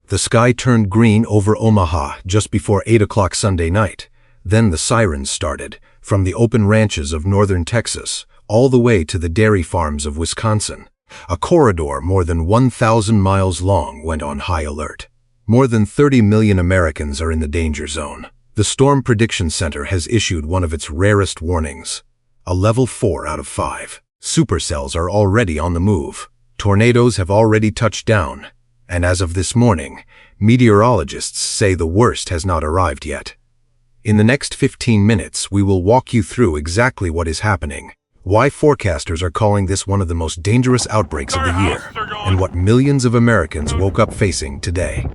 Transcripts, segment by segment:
The sky turned green over Omaha just before 8 o'clock Sunday night. Then the sirens started, from the open ranches of northern Texas, all the way to the dairy farms of Wisconsin. A corridor more than 1,000 miles long went on high alert. More than 30 million Americans are in the danger zone. The Storm Prediction Center has issued one of its rarest warnings, a level 4 out of 5. Supercells are already on the move. Tornadoes have already touched down, and as of this morning, meteorologists say the worst has not arrived yet. In the next 15 minutes, we will walk you through exactly what is happening, why forecasters are calling this one of the most dangerous outbreaks of the year, and what millions of Americans woke up facing today.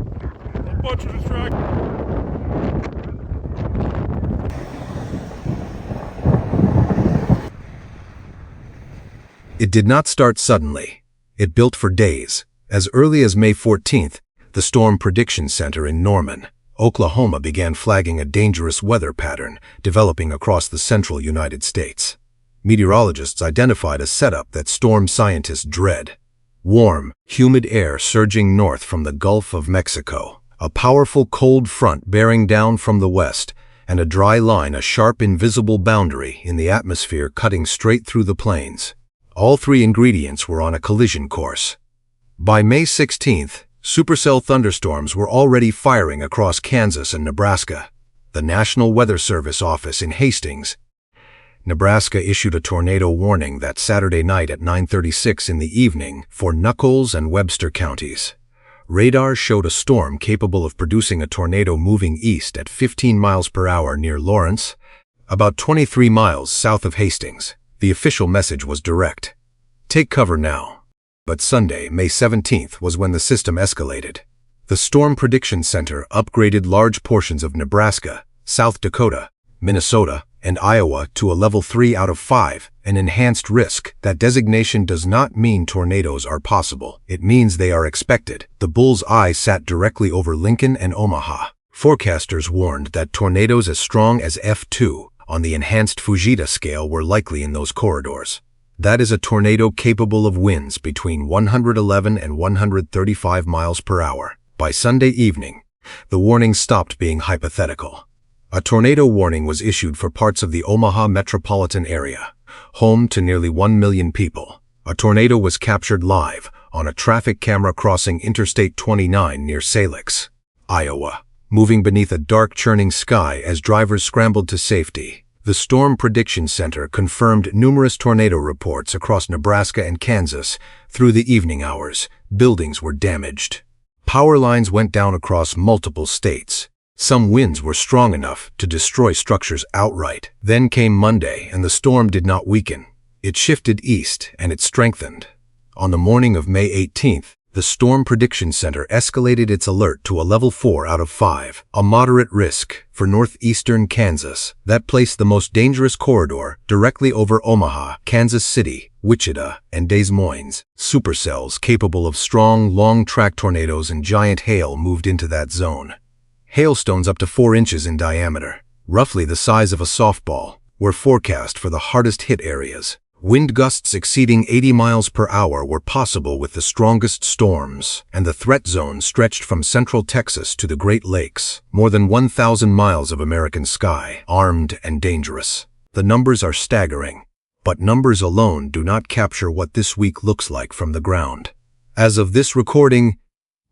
It did not start suddenly. It built for days. As early as May 14th, the Storm Prediction Center in Norman, Oklahoma began flagging a dangerous weather pattern developing across the central United States. Meteorologists identified a setup that storm scientists dread. Warm, humid air surging north from the Gulf of Mexico, a powerful cold front bearing down from the west, and a dry line, a sharp invisible boundary in the atmosphere cutting straight through the plains. All three ingredients were on a collision course. By May 16th, supercell thunderstorms were already firing across Kansas and Nebraska. The National Weather Service office in Hastings, Nebraska issued a tornado warning that Saturday night at 9:36 in the evening for Nuckolls and Webster counties. Radar showed a storm capable of producing a tornado moving east at 15 miles per hour near Lawrence, about 23 miles south of Hastings. The official message was direct: take cover now. But Sunday, May 17th, was when the system escalated. The Storm Prediction Center upgraded large portions of Nebraska, South Dakota, Minnesota, and Iowa to a level 3 out of 5, an enhanced risk. That designation does not mean tornadoes are possible. It means they are expected. The bull's eye sat directly over Lincoln and Omaha. Forecasters warned that tornadoes as strong as F2 on the enhanced Fujita scale were likely in those corridors. That is a tornado capable of winds between 111 and 135 miles per hour. By Sunday evening, the warning stopped being hypothetical. A tornado warning was issued for parts of the Omaha metropolitan area, home to nearly 1 million people. A tornado was captured live on a traffic camera crossing Interstate 29 near Salix, Iowa, moving beneath a dark churning sky as drivers scrambled to safety. The Storm Prediction Center confirmed numerous tornado reports across Nebraska and Kansas through the evening hours. Buildings were damaged. Power lines went down across multiple states. Some winds were strong enough to destroy structures outright. Then came Monday, and the storm did not weaken. It shifted east, and it strengthened. On the morning of May 18th, the Storm Prediction Center escalated its alert to a level 4 out of 5, a moderate risk for northeastern Kansas. That placed the most dangerous corridor directly over Omaha, Kansas City, Wichita, and Des Moines. Supercells capable of strong, long-track tornadoes and giant hail moved into that zone. Hailstones up to 4 inches in diameter, roughly the size of a softball, were forecast for the hardest-hit areas. Wind gusts exceeding 80 miles per hour were possible with the strongest storms, and the threat zone stretched from central Texas to the Great Lakes, more than 1,000 miles of American sky, armed and dangerous. The numbers are staggering, but numbers alone do not capture what this week looks like from the ground. As of this recording,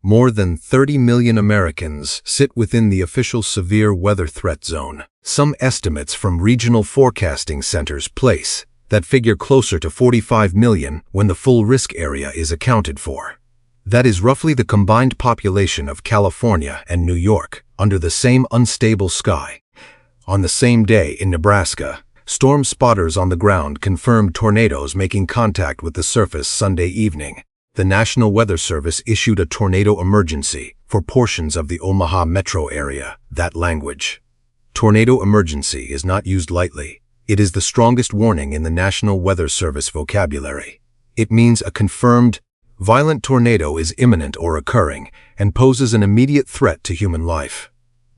more than 30 million Americans sit within the official severe weather threat zone. Some estimates from regional forecasting centers place that figure closer to 45 million when the full risk area is accounted for. That is roughly the combined population of California and New York under the same unstable sky. On the same day in Nebraska, storm spotters on the ground confirmed tornadoes making contact with the surface Sunday evening. The National Weather Service issued a tornado emergency for portions of the Omaha metro area. That language, tornado emergency, is not used lightly. It is the strongest warning in the National Weather Service vocabulary. It means a confirmed, violent tornado is imminent or occurring and poses an immediate threat to human life.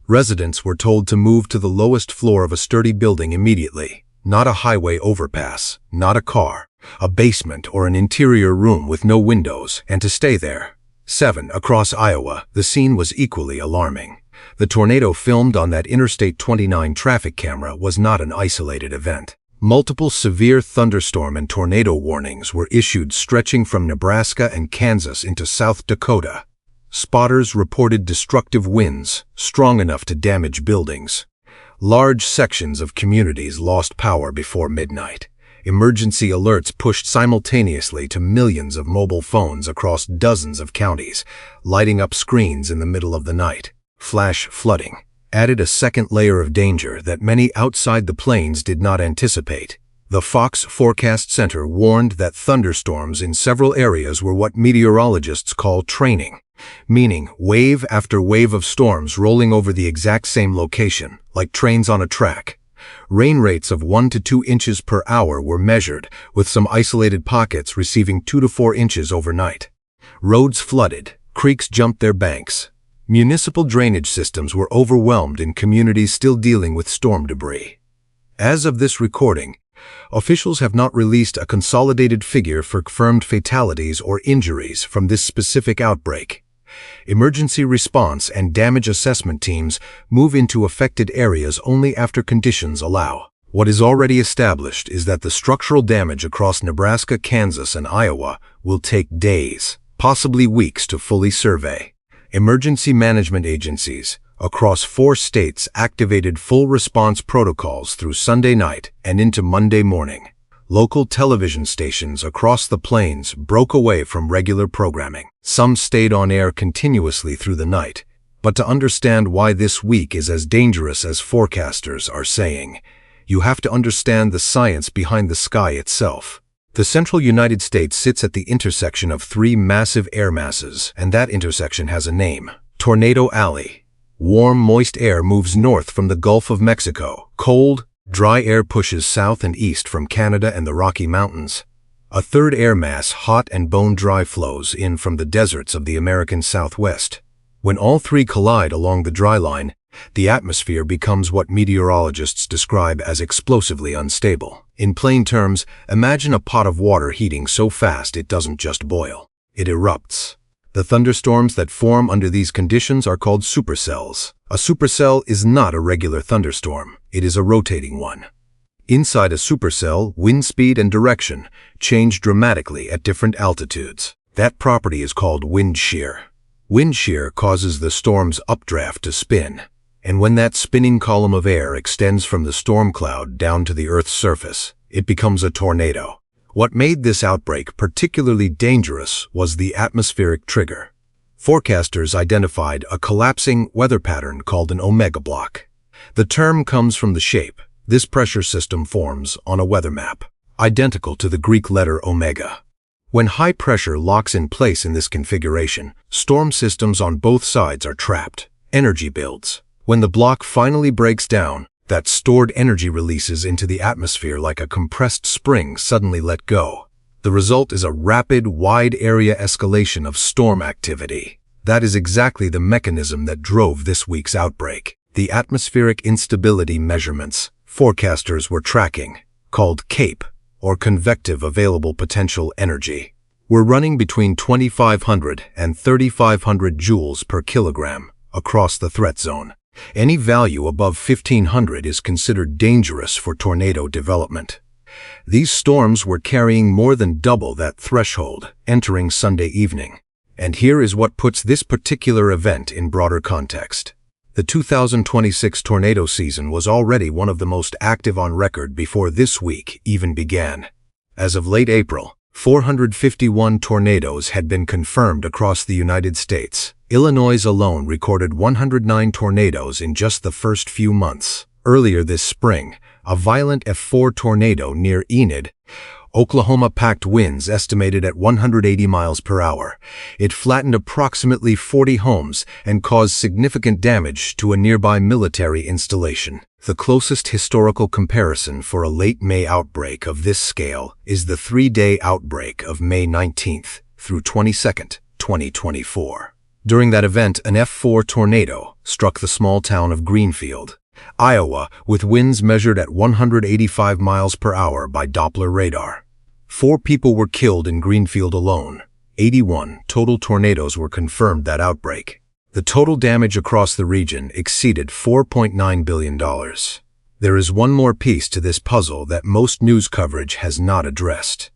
Residents were told to move to the lowest floor of a sturdy building immediately, not a highway overpass, not a car, a basement or an interior room with no windows, and to stay there. 7. Across Iowa, the scene was equally alarming. The tornado filmed on that Interstate 29 traffic camera was not an isolated event. Multiple severe thunderstorm and tornado warnings were issued stretching from Nebraska and Kansas into South Dakota. Spotters reported destructive winds, strong enough to damage buildings. Large sections of communities lost power before midnight. Emergency alerts pushed simultaneously to millions of mobile phones across dozens of counties, lighting up screens in the middle of the night. Flash flooding added a second layer of danger that many outside the plains did not anticipate. The Fox Forecast Center warned that thunderstorms in several areas were what meteorologists call training, meaning wave after wave of storms rolling over the exact same location, like trains on a track. Rain rates of 1 to 2 inches per hour were measured, with some isolated pockets receiving 2 to 4 inches overnight. Roads flooded, creeks jumped their banks. Municipal drainage systems were overwhelmed in communities still dealing with storm debris. As of this recording, officials have not released a consolidated figure for confirmed fatalities or injuries from this specific outbreak. Emergency response and damage assessment teams move into affected areas only after conditions allow. What is already established is that the structural damage across Nebraska, Kansas, and Iowa will take days, possibly weeks, to fully survey. Emergency management agencies across 4 states activated full response protocols through Sunday night and into Monday morning. Local television stations across the plains broke away from regular programming. Some stayed on air continuously through the night. But to understand why this week is as dangerous as forecasters are saying, you have to understand the science behind the sky itself. The central United States sits at the intersection of 3 massive air masses, and that intersection has a name: Tornado Alley. Warm, moist air moves north from the Gulf of Mexico. Cold, dry air pushes south and east from Canada and the Rocky Mountains. A third air mass, hot and bone-dry, flows in from the deserts of the American Southwest. When all 3 collide along the dry line, the atmosphere becomes what meteorologists describe as explosively unstable. In plain terms, imagine a pot of water heating so fast it doesn't just boil. It erupts. The thunderstorms that form under these conditions are called supercells. A supercell is not a regular thunderstorm. It is a rotating one. Inside a supercell, wind speed and direction change dramatically at different altitudes. That property is called wind shear. Wind shear causes the storm's updraft to spin. And when that spinning column of air extends from the storm cloud down to the Earth's surface, it becomes a tornado. What made this outbreak particularly dangerous was the atmospheric trigger. Forecasters identified a collapsing weather pattern called an omega block. The term comes from the shape this pressure system forms on a weather map, identical to the Greek letter omega. When high pressure locks in place in this configuration, storm systems on both sides are trapped. Energy builds. When the block finally breaks down, that stored energy releases into the atmosphere like a compressed spring suddenly let go. The result is a rapid, wide-area escalation of storm activity. That is exactly the mechanism that drove this week's outbreak. The atmospheric instability measurements forecasters were tracking, called CAPE, or convective available potential energy, were running between 2,500 and 3,500 joules per kilogram across the threat zone. Any value above 1,500 is considered dangerous for tornado development. These storms were carrying more than double that threshold entering Sunday evening. And here is what puts this particular event in broader context. The 2026 tornado season was already one of the most active on record before this week even began. As of late April, 451 tornadoes had been confirmed across the United States. Illinois alone recorded 109 tornadoes in just the first few months. Earlier this spring, a violent F4 tornado near Enid, Oklahoma packed winds estimated at 180 miles per hour. It flattened approximately 40 homes and caused significant damage to a nearby military installation. The closest historical comparison for a late May outbreak of this scale is the 3-day outbreak of May 19th through 22nd, 2024. During that event, an F4 tornado struck the small town of Greenfield, Iowa, with winds measured at 185 miles per hour by Doppler radar. 4 people were killed in Greenfield alone, 81 total tornadoes were confirmed that outbreak. The total damage across the region exceeded $4.9 billion. There is one more piece to this puzzle that most news coverage has not addressed.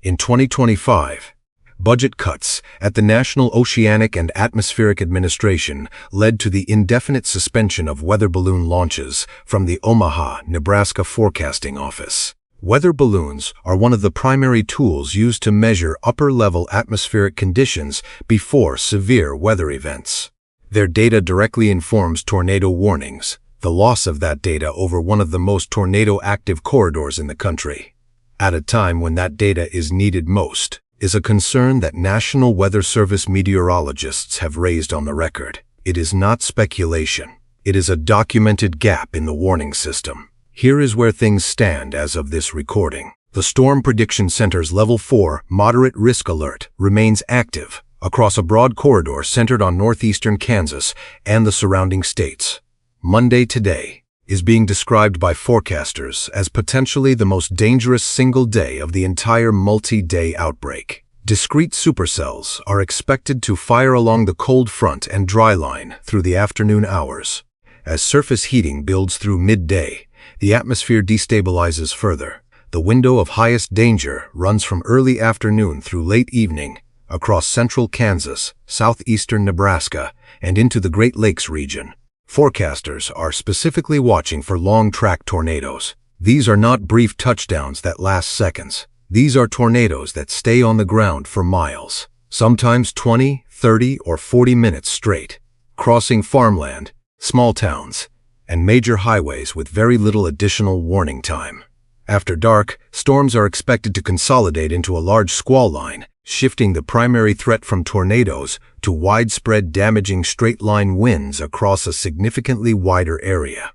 In 2025, budget cuts at the National Oceanic and Atmospheric Administration led to the indefinite suspension of weather balloon launches from the Omaha, Nebraska Forecasting Office. Weather balloons are one of the primary tools used to measure upper-level atmospheric conditions before severe weather events. Their data directly informs tornado warnings, the loss of that data over one of the most tornado-active corridors in the country. At a time when that data is needed most, is a concern that National Weather Service meteorologists have raised on the record. It is not speculation. It is a documented gap in the warning system. Here is where things stand as of this recording. The Storm Prediction Center's Level 4 Moderate Risk Alert remains active across a broad corridor centered on northeastern Kansas and the surrounding states. Monday today is being described by forecasters as potentially the most dangerous single day of the entire multi-day outbreak. Discrete supercells are expected to fire along the cold front and dry line through the afternoon hours. As surface heating builds through midday, the atmosphere destabilizes further. The window of highest danger runs from early afternoon through late evening across central Kansas, southeastern Nebraska, and into the Great Lakes region. Forecasters are specifically watching for long-track tornadoes. These are not brief touchdowns that last seconds. These are tornadoes that stay on the ground for miles, sometimes 20, 30, or 40 minutes straight, crossing farmland, small towns, and major highways with very little additional warning time. After dark, storms are expected to consolidate into a large squall line, shifting the primary threat from tornadoes to widespread damaging straight-line winds across a significantly wider area.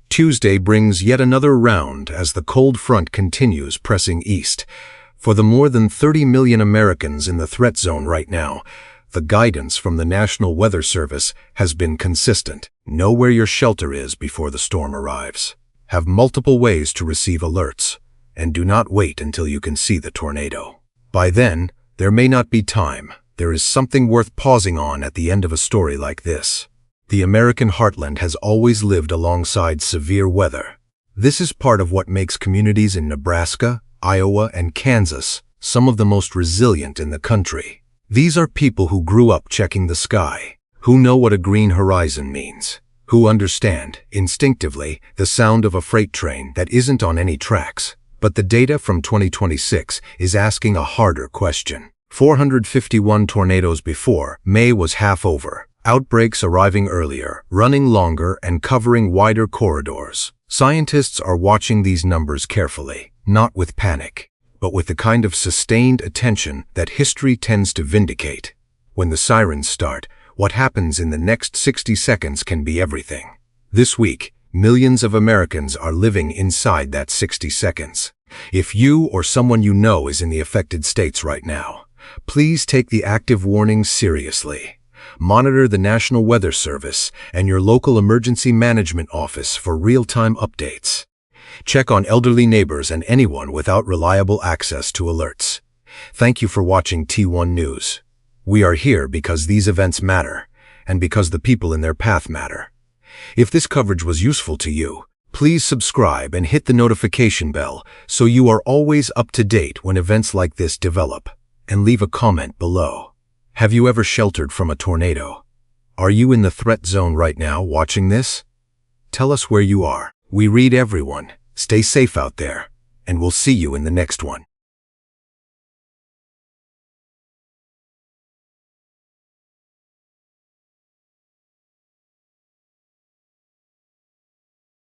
Tuesday brings yet another round as the cold front continues pressing east. For the more than 30 million Americans in the threat zone right now, the guidance from the National Weather Service has been consistent. Know where your shelter is before the storm arrives. Have multiple ways to receive alerts, and do not wait until you can see the tornado. By then, there may not be time. There is something worth pausing on at the end of a story like this. The American heartland has always lived alongside severe weather. This is part of what makes communities in Nebraska, Iowa, and Kansas some of the most resilient in the country. These are people who grew up checking the sky, who know what a green horizon means, who understand, instinctively, the sound of a freight train that isn't on any tracks. But the data from 2026 is asking a harder question. 451 tornadoes before, May was half over. Outbreaks arriving earlier, running longer, and covering wider corridors. Scientists are watching these numbers carefully, not with panic, but with the kind of sustained attention that history tends to vindicate. When the sirens start, what happens in the next 60 seconds can be everything. This week, millions of Americans are living inside that 60 seconds. If you or someone you know is in the affected states right now, please take the active warnings seriously. Monitor the National Weather Service and your local emergency management office for real-time updates. Check on elderly neighbors and anyone without reliable access to alerts. Thank you for watching T1 News. We are here because these events matter, and because the people in their path matter. If this coverage was useful to you, please subscribe and hit the notification bell so you are always up to date when events like this develop, and leave a comment below. Have you ever sheltered from a tornado? Are you in the threat zone right now watching this? Tell us where you are. We read everyone. Stay safe out there, and we'll see you in the next one.